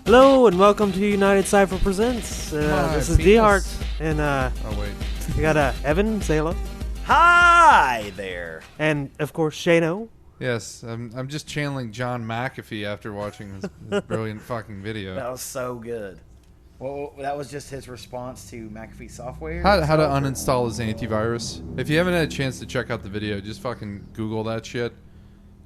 Hello and welcome to Unitedcypher Presents. This is D-Hart, and Oh wait. we got Evan, say hello, Hi there. and of course Shano. Yes, I'm just channeling John McAfee after watching this brilliant fucking video. That was so good. Well, that was just his response to McAfee software. How to uninstall his antivirus. If you haven't had a chance to check out the video, just fucking Google that shit.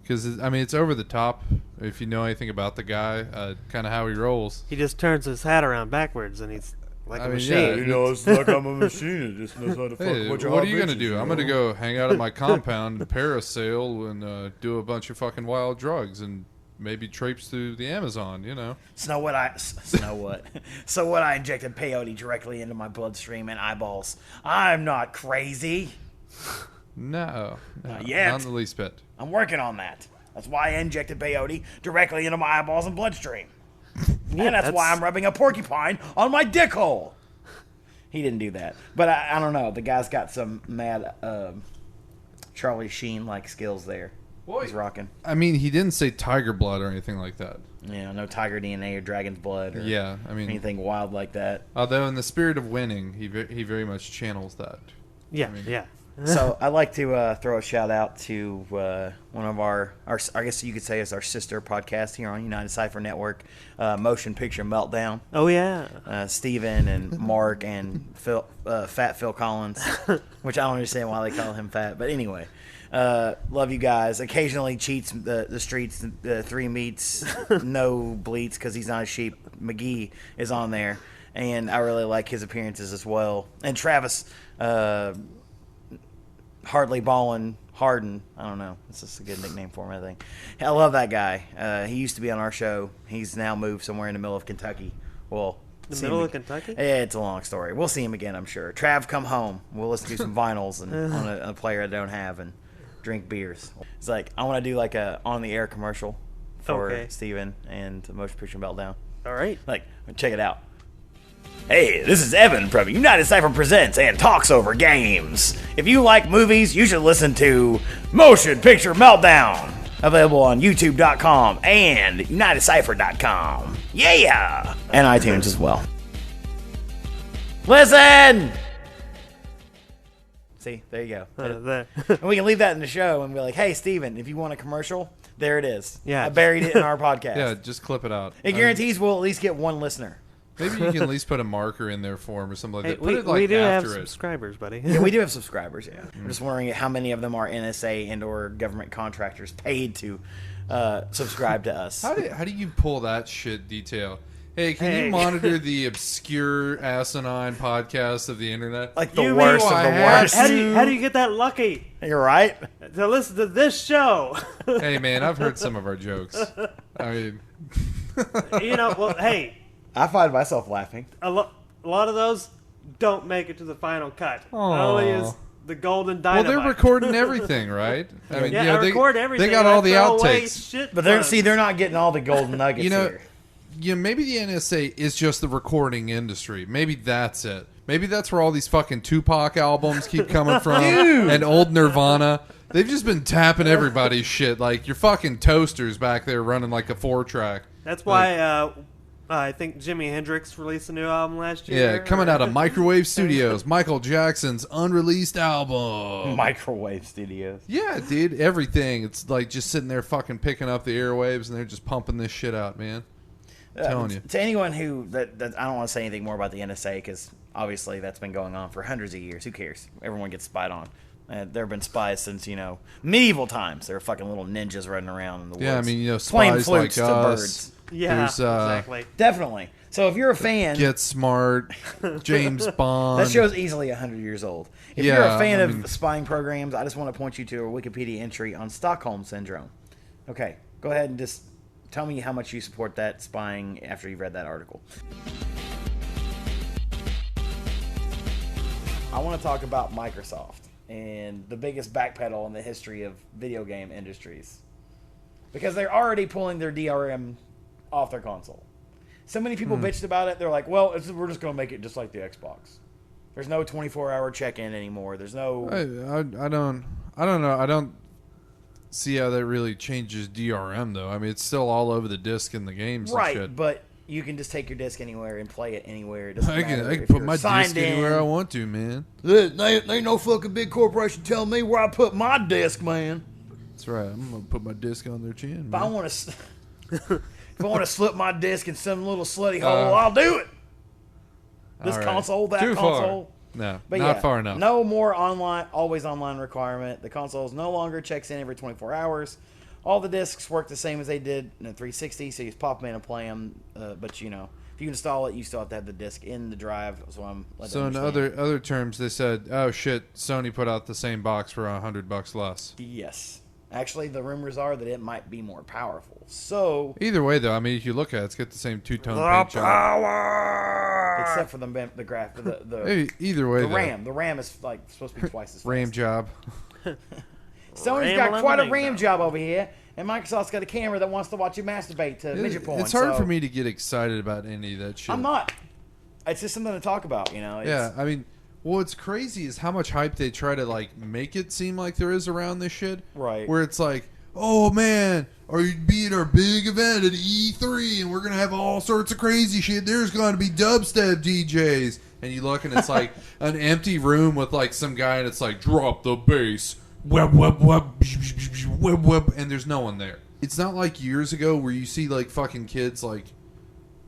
Because, I mean, it's over the top. If you know anything about the guy, kind of how he rolls. He just turns his hat around backwards, and he's like a machine. Yeah, You know, it's like I'm a machine. It just knows how to fuck Hey, with your what are you bitches, going to do? I'm going to go hang out at my compound, parasail, and do a bunch of fucking wild drugs and maybe traipse through the Amazon, you know. So what I injected peyote directly into my bloodstream and eyeballs. I'm not crazy. No. Not yet. Not in the least bit. I'm working on that. That's why I injected peyote directly into my eyeballs and bloodstream. Yeah, And that's why I'm rubbing a porcupine on my dick hole. He didn't do that. But I don't know. The guy's got some mad Charlie Sheen-like skills there. He's rocking. I mean, he didn't say tiger blood or anything like that. You know, no tiger DNA or dragon's blood or Yeah, I mean, anything wild like that. although in the spirit of winning, he very much channels that. Yeah, I mean- yeah. So I'd like to throw a shout out to one of our, I guess you could say is our sister podcast here on Unitedcypher Network, Motion Picture Meltdown. Oh yeah. Steven and Mark and Fat Phil Collins, which I don't understand why they call him fat. But anyway, love you guys. Occasionally cheats the streets, three meets, no bleats because he's not a sheep. McGee is on there, and I really like his appearances as well. And Travis, Hardly Ballin' Harden. I don't know. It's just a good nickname for him, I think. I love that guy. He used to be on our show. He's now moved somewhere in the middle of Kentucky. Well, The see middle him of Kentucky? Yeah, it's a long story. We'll see him again, I'm sure. Trav, come home. We'll listen to some vinyls and on a player I don't have and drink beers. It's like I want to do like a on-the-air commercial for Okay. Steven and the Motion Picture Meltdown. All right. Like, check it out. Hey, this is Evan from Unitedcypher Presents and Talks Over Games. If you like movies, you should listen to Motion Picture Meltdown. Available on YouTube.com and UnitedCypher.com. Yeah! And iTunes as well. Listen! See, there you go. There. And we can leave that in the show and be like, hey, Steven, if you want a commercial, there it is. Yeah. I buried it in our podcast. Yeah, just clip it out. It guarantees we'll at least get one listener. Maybe you can at least put a marker in there for him or something like Hey, that. Put it like we do have after it. subscribers, buddy. Yeah, we do have subscribers, yeah. I'm just wondering how many of them are NSA and or government contractors paid to subscribe to us. How do you pull that shit detail? Hey, can Hey. you monitor the obscure asinine podcast of the internet? Like the You worst mean of the I had worst. How do you get that lucky You're right. to listen to this show? Hey, man, I've heard some of our jokes. I mean, You know, well, hey, I find myself laughing. a lot of those don't make it to the final cut. Aw. Not only is the golden well, dynamite. they're recording everything, right? I mean, Yeah, you know, I record everything. They got and I all the throw away outtakes. shit But they're tons. they're not getting all the golden nuggets You know, here. maybe the NSA is just the recording industry. Maybe that's it. Maybe that's where all these fucking Tupac albums keep coming from, and old Nirvana. They've just been tapping everybody's shit. Like your fucking toasters back there running like a 4-track. That's why I think Jimi Hendrix released a new album last year. Yeah, coming out of Microwave Studios, Michael Jackson's unreleased album. Microwave studios. Yeah, dude, everything. It's like just sitting there fucking picking up the airwaves, and they're just pumping this shit out, man. Telling you. To anyone who that I don't want to say anything more about the NSA because obviously that's been going on for hundreds of years. Who cares? Everyone gets spied on. There have been spies since medieval times. There were fucking little ninjas running around in the woods. Yeah, I mean, playing spies like flutes to us. birds. Yeah, There's, exactly. Definitely. So if you're a fan, Get Smart, James Bond. that show's easily 100 years old. If you're Yeah, a fan I of mean- spying programs, I just want to point you to a Wikipedia entry on Stockholm Syndrome. Okay, go ahead and just tell me how much you support that spying after you've read that article. I want to talk about Microsoft and the biggest backpedal in the history of video game industries. Because they're already pulling their DRM off their console. So many people bitched about it. They're like, well, we're just going to make it just like the Xbox. There's no 24-hour check-in anymore. There's no... I don't know. I don't see how that really changes DRM, though. I mean, it's still all over the disc in the games and Right, shit. but You can just take your disc anywhere and play it anywhere. It doesn't I matter can if put you're my signed disc anywhere in. I want to, man. There ain't no fucking big corporation telling me where I put my disc, man. That's right. I'm gonna put my disc on their chin. If Man. I want to, if I want to slip my disc in some little slutty hole, I'll do it. This all right. console, that Too console. Far. No, But not yeah, far enough. No more always online requirement. The console no longer checks in every 24 hours. All the discs work the same as they did in the 360, so you just pop them in and play them. But you know, if you install it, you still have to have the disc in the drive. So in other terms, they said, "Oh shit, Sony put out the same box for $100 less." Yes, actually, the rumors are that it might be more powerful. So Either way, though, I mean, if you look at it, it's got the same two-tone paint job. except for the graph, Hey, either way, the though. RAM. The RAM is like supposed to be twice as fast. RAM job. Sony's RAM got quite a lemonade, RAM though. job over here, and Microsoft's got a camera that wants to watch you masturbate to midget porn. It's hard so for me to get excited about any of that shit. I'm not. It's just something to talk about, you know. It's, Yeah, I mean, what's crazy is how much hype they try to like make it seem like there is around this shit. Right. Where it's like, oh man, are you being our big event at E3 and we're gonna have all sorts of crazy shit. There's gonna be dubstep DJs, and you look and it's like an empty room with like some guy and it's like drop the bass, web web web web web, and there's no one there. It's not like years ago where you see like fucking kids like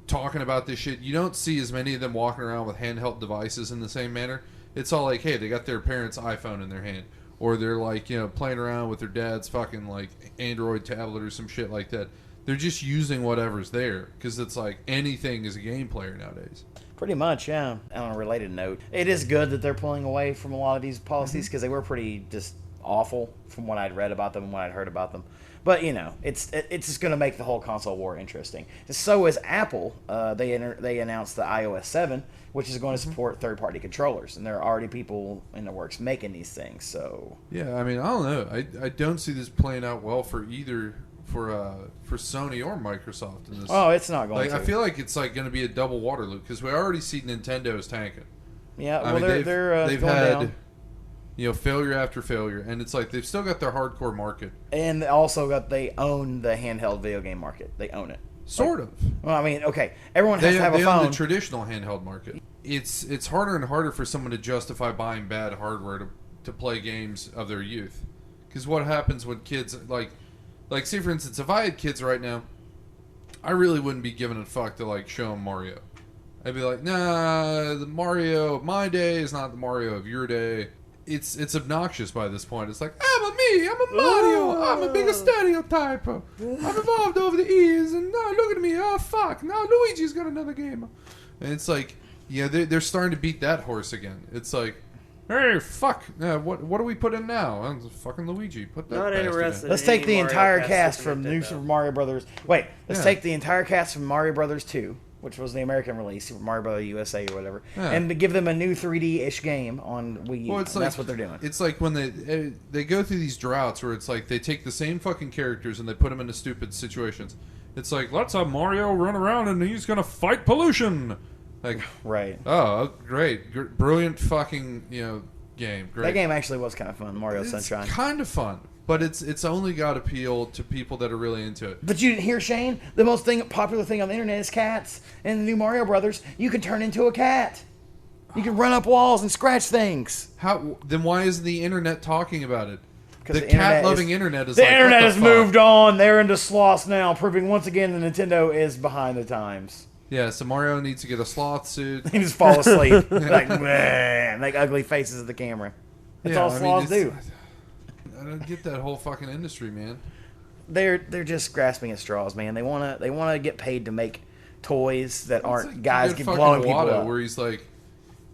talking about this shit. You don't see as many of them walking around with handheld devices in the same manner. It's all like, hey, they got their parents' iPhone in their hand, or they're like, you know, playing around with their dad's fucking like Android tablet or some shit like that. They're just using whatever's there because it's like anything is a game player nowadays. Pretty much, yeah. On a related note, it is good that they're pulling away from a lot of these policies because they were pretty just awful from what I'd read about them and what I'd heard about them. But you know, it's just going to make the whole console war interesting. So is Apple. They announced the iOS 7, which is going to support third-party controllers, and there are already people in the works making these things. So Yeah, I mean, I don't know. I don't see this playing out well for either for Sony or Microsoft in this. oh, it's not going Like, to. I feel like it's like going to be a double Waterloo because we already see Nintendo's tanking. yeah, I well, mean, they're they've going had down. you know failure after failure, and it's like they've still got their hardcore market, And also they own the handheld video game market. They own it. sort of. Well, I mean, okay, everyone has to have a They phone. own the traditional handheld market. It's harder and harder for someone to justify buying bad hardware to play games of their youth, because what happens when kids like say for instance, if I had kids right now, I really wouldn't be giving a fuck to like show them Mario. I'd be like, nah, the Mario of my day is not the Mario of your day. It's obnoxious by this point. It's like, I'm a Mario, I'm a bigger stereotype. I've evolved over the years, and now look at me, oh fuck, now Luigi's got another game. And it's like, yeah, they're starting to beat that horse again. It's like, hey, fuck, what do we put in now? Fucking Luigi, put that Not bastard in. interested. Let's Any take the Mario entire Kart cast Super from New Nintendo. Super Mario Brothers. Wait, let's Yeah. take the entire cast from Mario Brothers 2, which was the American release, Super Mario Brothers USA or whatever, Yeah. and to give them a new 3D-ish game on Wii U. Well, And that's what they're doing. It's like when they go through these droughts where it's like they take the same fucking characters and they put them into stupid situations. It's like, let's have Mario run around and he's gonna fight pollution. Like, Right. oh, great, brilliant fucking game. Great. That game actually was kind of fun, Mario It's Sunshine. kind of fun, but it's only got appeal to people that are really into it. But you didn't hear, Shane? The most popular thing on the internet is cats. In the new Mario Brothers, you can turn into a cat. You can run up walls and scratch things. How then? Why isn't the internet talking about it? 'Cause The the internet cat-loving is- internet is The like, internet what the has fuck? moved on. They're into sloths now, proving once again that Nintendo is behind the times. Yeah, so Mario needs to get a sloth suit. He just fall asleep, like man, make ugly faces at the camera. That's Yeah, all I mean, sloths do. I don't get that whole fucking industry, man. They're just grasping at straws, man. They wanna get paid to make toys that It's aren't like guys good get fucking blowing people Iwata, up. where he's like,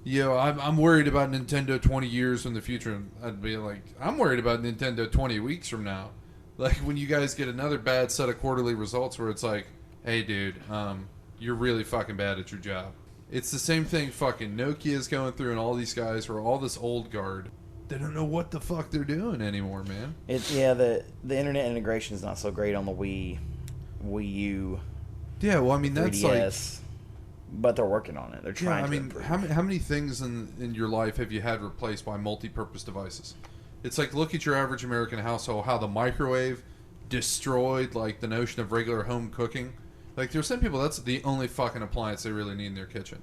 I'm worried about Nintendo 20 years in the future. And I'd be like, I'm worried about Nintendo 20 weeks from now. Like when you guys get another bad set of quarterly results where it's like, hey, dude, you're really fucking bad at your job. It's the same thing fucking Nokia's going through and all these guys who are all this old guard. They don't know what the fuck they're doing anymore, man. The internet integration is not so great on the Wii U, Yeah, well, I mean, that's 3DS, but they're working on it. They're like... trying Yeah, I to mean, improve. how many things in your life have you had replaced by multi-purpose devices? It's like, look at your average American household, how the microwave destroyed, like, the notion of regular home cooking. Like, there's some people, that's the only fucking appliance they really need in their kitchen.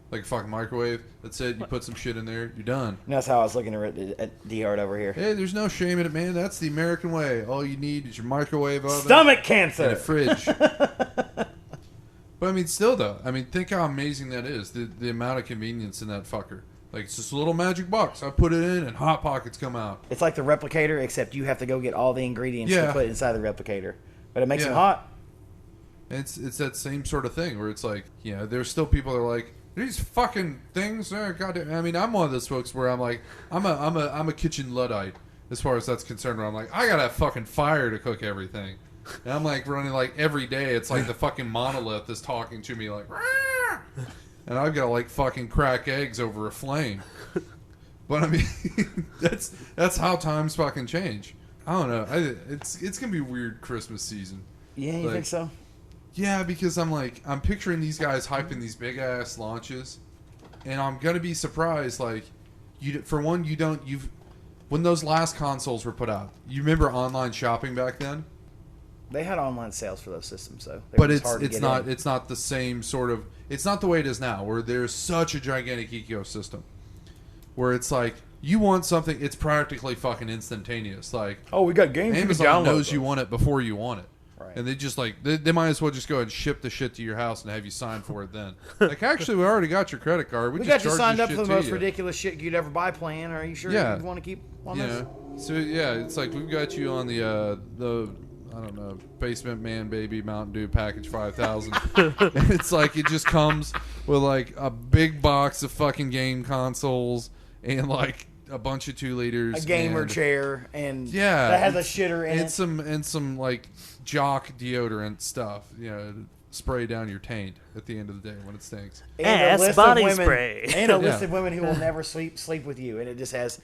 Like a fucking microwave. That's it. You put some shit in there, you're done. And that's how I was looking at D-Hard over here. Hey, there's no shame in it, man. That's the American way. All you need is your microwave oven. Stomach cancer! And a fridge. But, I mean, still, though. I mean, think how amazing that is. The amount of convenience in that fucker. Like, it's just a little magic box. I put it in, and Hot Pockets come out. It's like the replicator, except you have to go get all the ingredients to put inside the replicator. But it makes them hot. It's that same sort of thing where it's like, you know, there's still people that are like, these fucking things, goddamn. I mean, I'm one of those folks where I'm like, I'm a kitchen Luddite as far as that's concerned. Where I'm like, I gotta have fucking fire to cook everything, and I'm like running like every day. It's like the fucking monolith is talking to me like, Rah! And I've got to like fucking crack eggs over a flame. But I mean, that's how times fucking change. I don't know. It's gonna be a weird Christmas season. Yeah, you think so? Yeah, because I'm picturing these guys hyping these big ass launches, and I'm gonna be surprised. Like, when those last consoles were put out, you remember online shopping back then? They had online sales for those systems, though. But it's not the same sort of. It's not the way it is now, where there's such a gigantic ecosystem, where it's like you want something, it's practically fucking instantaneous. Like, oh, we got games. Amazon knows you want it before you want it. Right. And they just like they might as well just go ahead and ship the shit to your house and have you sign for it then. Like, actually, we already got your credit card. We got just you signed up for the most you. ridiculous shit you'd ever buy plan. Are you sure you want to keep on this? So yeah, it's like we've got you on the I don't know, Basement Man Baby Mountain Dew package 5000. And it's like it just comes with like a big box of fucking game consoles and like a bunch of 2 liters, a gamer chair, and that has a shitter in it, and some like jock deodorant stuff, you know, spray down your taint at the end of the day when it stinks. And body spray, and a list of women who will never sleep with you, and it just has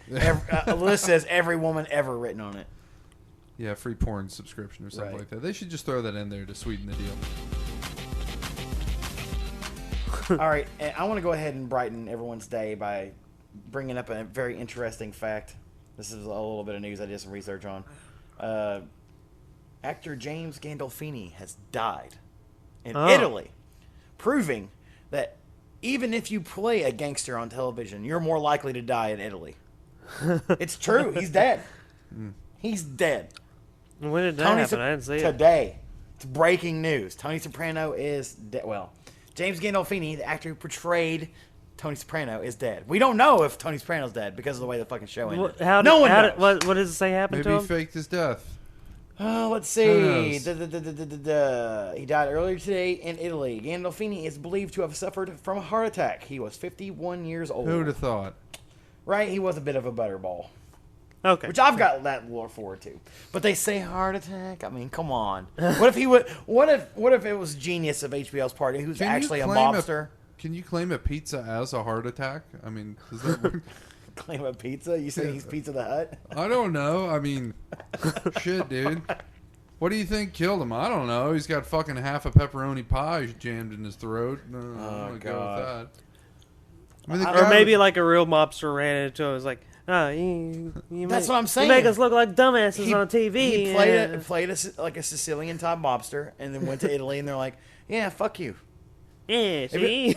a list says every woman ever written on it. Yeah, free porn subscription or something like that. They should just throw that in there to sweeten the deal. All right, and I want to go ahead and brighten everyone's day by bringing up a very interesting fact. This is a little bit of news I did some research on. Actor James Gandolfini has died in Italy, proving that even if you play a gangster on television, you're more likely to die in Italy. It's true. He's dead. He's dead. When did that happen? I didn't see it. Today. It's breaking news. Tony Soprano is dead. Well, James Gandolfini, the actor who portrayed Tony Soprano, is dead. We don't know if Tony Soprano's dead because of the way the fucking show ended. No one knows. What does it say happened to him? Maybe he faked his death. Oh, let's see. He died earlier today in Italy. Gandolfini is believed to have suffered from a heart attack. He was 51 years old. Who would have thought? Right? He was a bit of a butterball. Okay. Which I've got that to look forward to. But they say heart attack. I mean, come on. What if he would? What if it was Genius of HBO's party who's actually a mobster? Can you claim a pizza as a heart attack? I mean, does that work? Claim a pizza? You say he's Pizza the Hut? I don't know. I mean, shit, dude. What do you think killed him? I don't know. He's got fucking half a pepperoni pie jammed in his throat. No, I don't go with that. I mean, or maybe like a real mobster ran into him. It was like, oh, that's what I'm saying. You make us look like dumbasses on TV. He played like a Sicilian type mobster, and then went to Italy, and they're like, yeah, fuck you. Yeah, see?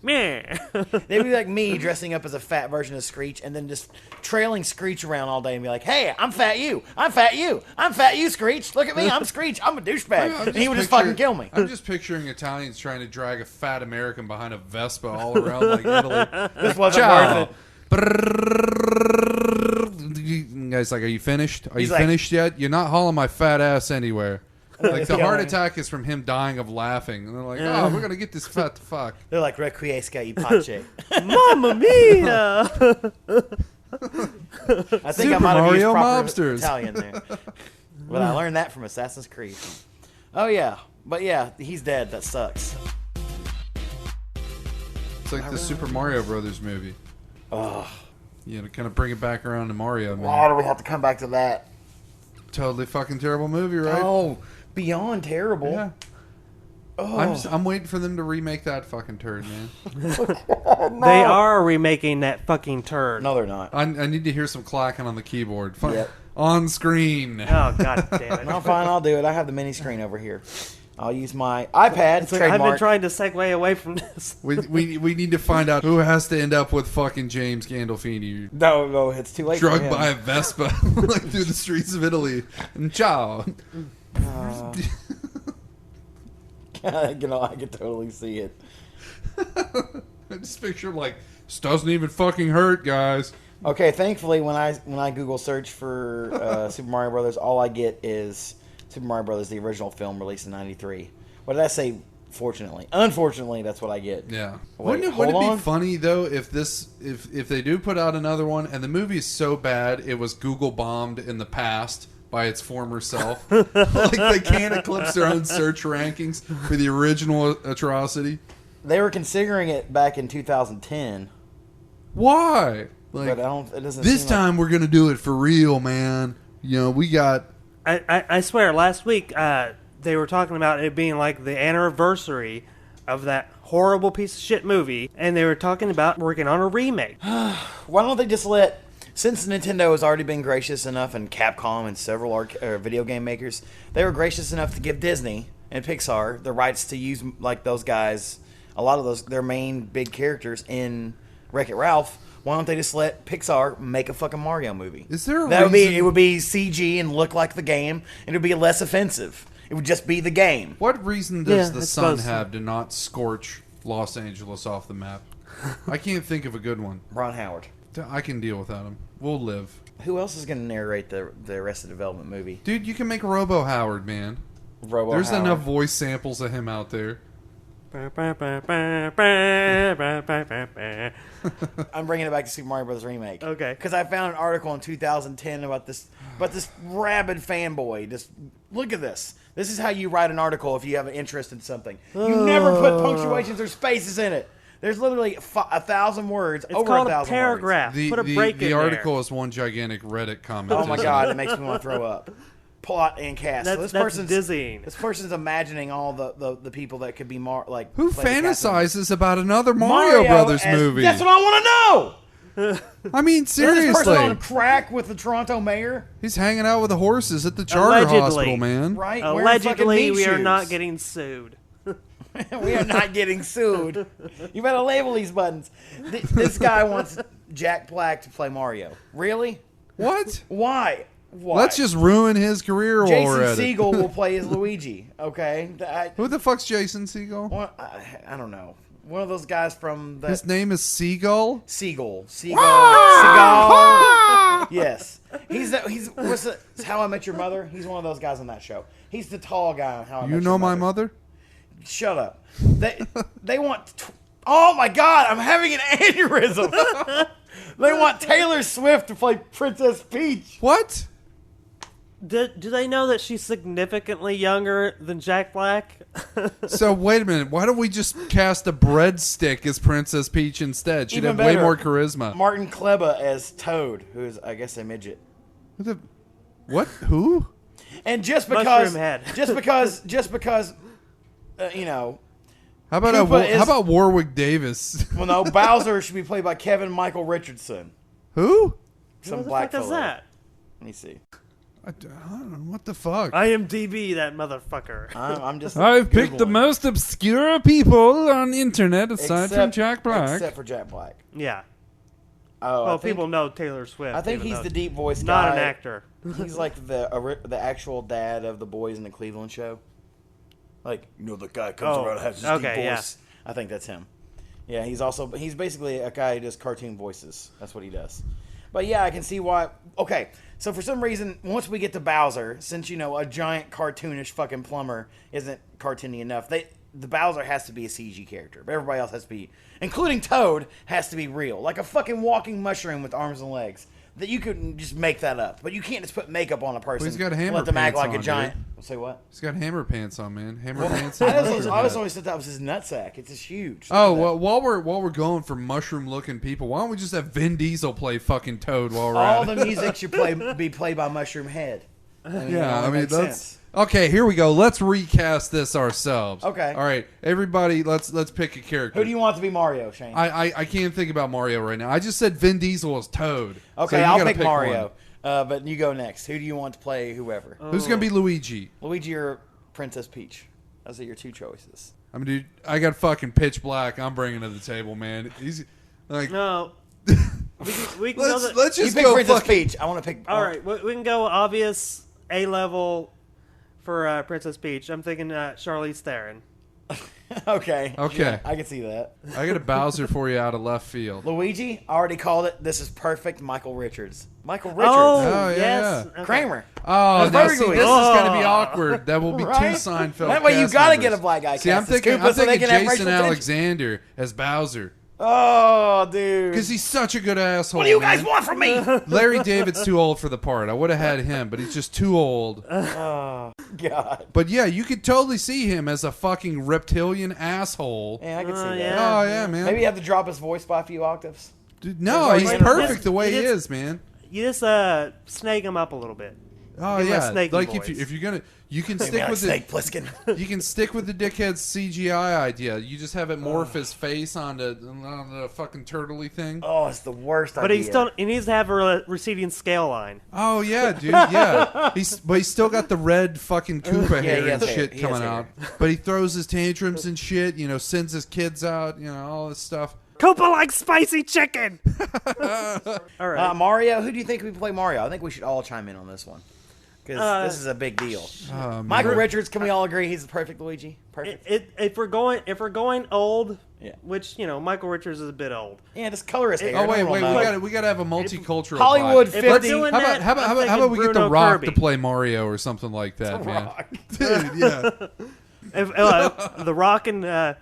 They'd be like me dressing up as a fat version of Screech and then just trailing Screech around all day and be like, hey, I'm fat you. I'm fat you. I'm fat you, Screech. Look at me. I'm Screech. I'm a douchebag. And he would just fucking kill me. I'm just picturing Italians trying to drag a fat American behind a Vespa all around like Italy. This wasn't worth it. Guys, like, are you finished? Are you finished yet? You're not hauling my fat ass anywhere. Like, the heart attack is from him dying of laughing. And they're like, oh, we're going to get this fat fuck. They're like, Requiesca y pace. Mamma mia! I think I might have used proper Italian there. But I learned that from Assassin's Creed. Oh, yeah. But, yeah, he's dead. That sucks. It's like the Super Mario Brothers movie. Oh. You know, kind of bring it back around to Mario, man. Why do we have to come back to that? Totally fucking terrible movie, right? Oh, beyond terrible. Yeah. Oh. I'm waiting for them to remake that fucking turd, man. No. They are remaking that fucking turd. No, they're not. I need to hear some clacking on the keyboard. Yep. On screen. Oh, god damn it. No, fine, I'll do it. I have the mini screen over here. I'll use my iPad. It's like, I've been Trademark. trying to segue away from this. We need to find out who has to end up with fucking James Gandolfini. No, it's too late. Drugged for him. by a Vespa like through the streets of Italy. And ciao. I can totally see it. I just picture him like, this doesn't even fucking hurt, guys. Okay, thankfully, when I Google search for Super Mario Brothers, all I get is Super Mario Brothers, the original film released in '93. What did I say? Fortunately, unfortunately, that's what I get. Yeah. Wait, Wouldn't it hold on. be funny though if they do put out another one and the movie is so bad it was Google bombed in the past by its former self? Like they can't eclipse their own search rankings for the original atrocity. They were considering it back in 2010, Why? but Like I don't. It doesn't. this seem time we're gonna do it for real, man. You know, we got I swear, last week they were talking about it being like the anniversary of that horrible piece of shit movie, and they were talking about working on a remake. Why don't they just let? Since Nintendo has already been gracious enough, and Capcom and several video game makers, they were gracious enough to give Disney and Pixar the rights to use like those guys, a lot of those their main big characters in Wreck-It Ralph. Why don't they just let Pixar make a fucking Mario movie? Is there a that would be reason- it? Would be CG and look like the game, and it would be less offensive. It would just be the game. what reason does Yeah, the I sun suppose so. have to not scorch Los Angeles off the map? I can't think of a good one. Ron Howard. I can deal without him. We'll live. Who else is going to narrate the Arrested Development movie? Dude, you can make Robo Howard, man. Robo There's Howard. enough voice samples of him out there. I'm bringing it back to Super Mario Bros. Remake. Okay. Because I found an article in 2010 about this rabid fanboy. Just look at this. This is how you write an article if you have an interest in something. You never put punctuations or spaces in it. There's literally 1,000 words. It's over called 1,000 a paragraph. The, Put a the, break the in article is one gigantic Reddit comment. Words. Oh my isn't god, it? it makes me want to throw up. Plot and cast. So That's dizzying. This person's imagining all the people that could be like. Who play the cast members. fantasizes about another Mario Brothers as- movie? That's what I want to know. I mean, Is this person seriously. on crack with the Toronto mayor? He's hanging out with the horses at the charter Allegedly. hospital, man. Right? Wearing fucking Allegedly, meat we are shoes. not getting sued. We are not getting sued. You better label these buttons. This guy wants Jack Black to play Mario. Really? What? Why? Why? Let's just ruin his career while Jason we're at it. Segel will play as Luigi. Okay. Who the fuck's Jason Segel? I don't know. One of those guys from the His name is Seagull? Seagull. Seagull. Yes. He's what's the How I Met Your Mother? He's one of those guys on that show. He's the tall guy on How I Met You Your know my Mother. mother? Shut up. They want. Oh my God! I'm having an aneurysm. They want Taylor Swift to play Princess Peach. What? Do they know that she's significantly younger than Jack Black? So wait a minute. Why don't we just cast a breadstick as Princess Peach instead? She'd Even have way better. more charisma. Martin Kleba as Toad, who is, I guess, a midget. What? Who? And just Mushroom because, head. just because, you know, How about Koopa is- how about Warwick Davis? well, no, Bowser should be played by Kevin Michael Richardson. Who? Some Who the black fuck is fellow. that? Let me see. I don't know. What the fuck? IMDb, that motherfucker. I'm just. I've picked the Googling. most obscure people on internet aside from Except- Jack Black. Except for Jack Black. Yeah. Oh, Well, I think, people know Taylor Swift. I think even he's though the deep voice he's guy. not an actor. He's like the actual dad of the boys in the Cleveland show. Like, you know, the guy comes Oh, around and has this okay, deep yeah. voice. I think that's him. Yeah, he's basically a guy who does cartoon voices. That's what he does. But yeah, I can see why. Okay, so for some reason, once we get to Bowser, since you know a giant cartoonish fucking plumber isn't cartoony enough, the Bowser has to be a CG character. But everybody else has to be, including Toad, has to be real, like a fucking walking mushroom with arms and legs. That you could just make that up, but you can't just put makeup on a person. he's got and hammer let them act pants like a on, giant. Say what? He's got hammer pants on, man. Hammer pants. I and just, mushroom I just hat. always thought that was his nutsack. It's just huge. Oh Look at well, while we're going for mushroom looking people, why don't we just have Vin Diesel play fucking Toad while we're that. All at the it? music should be played by Mushroom Head. Yeah, I mean makes that's sense. okay. Here we go. Let's recast this ourselves. Okay. All right, everybody. Let's pick a character. Who do you want to be Mario, Shane? I can't think about Mario right now. I just said Vin Diesel as Toad. Okay, So you I'll gotta pick pick Mario. But you go next. Who do you want to play whoever? one. Who's gonna be Luigi? Luigi or Princess Peach? Those are your two choices. I mean, dude, I got fucking Pitch Black. I'm bringing to the table, man. He's like, No. We can go let's You just pick go Princess fucking. Peach. I want to pick. all right, we can go obvious A level for Princess Peach. I'm thinking Charlize Theron. Okay. Okay. Yeah, I can see that. I got a Bowser for you out of left field. Luigi, I already called it. This is perfect. Michael Richards. Michael Richards. Oh, Oh, yeah, yes. yeah. Okay. Kramer. Oh, That's now very see, good. this is going to be Oh. awkward. That will be Right? two Seinfeld. That way you cast got to members. get a black guy. See, I'm cast as thinking, Koopa so they can have Jason racial tension. Alexander as Bowser Oh, dude. because he's such a good asshole. What do you guys man. want from me? Larry David's too old for the part. I would have had him, but he's just too old. Oh, God. But yeah, you could totally see him as a fucking reptilian asshole. Yeah, I can see that. yeah. Oh yeah, man. Maybe you have to drop his voice by a few octaves. Dude, no, Like, he's like, perfect just- the way he you just- is, man. You just snake him up a little bit. Oh Give him a yeah, snaky like voice. if you're gonna, you can Maybe stick like with Snake the Plissken. you can stick with the dickhead's CGI idea. You just have it morph his face onto the fucking turtley thing. Oh, it's the worst But idea. he needs to have a receding scale line. Oh yeah, dude, yeah. He's still got the red fucking Koopa Yeah, hair he has and hair. shit He has coming hair. out. But he throws his tantrums and shit. You know, sends his kids out. You know, all this stuff. Koopa likes spicy chicken. All right. Mario, who do you think we play Mario? I think we should all chime in on this one. Because this is a big deal. Michael Richards, can we all agree he's the perfect Luigi? Perfect. If we're going old, Yeah. which Michael Richards is a bit old. Yeah, just color his hair. Oh wait, No one wait, will know. we gotta have a multicultural Hollywood vibe. If we're 50. doing How that, about I'm how thinking about we get Bruno The Rock Kirby. to play Mario or something like that, man? Rock. Dude, yeah. If, The Rock and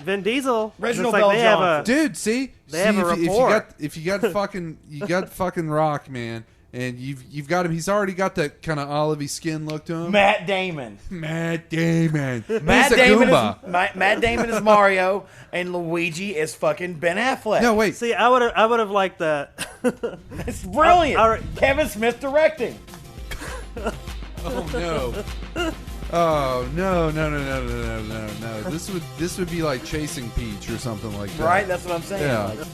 Vin Diesel, Reginald looks like they have Bell-Johnson. Dude, see, have a if you rapport. got fucking Rock, man, and you've got him. He's already got that kind of olivey skin look to him. Matt Damon. Matt Damon. Matt He's a Damon, Goomba. Matt Damon is Mario, and Luigi is fucking Ben Affleck. No, wait. See, I would have liked the. It's brilliant. All right. Kevin Smith directing. Oh no. Oh no. This would be like Chasing Peach or something like that. Right? That's what I'm saying. Yeah. Like,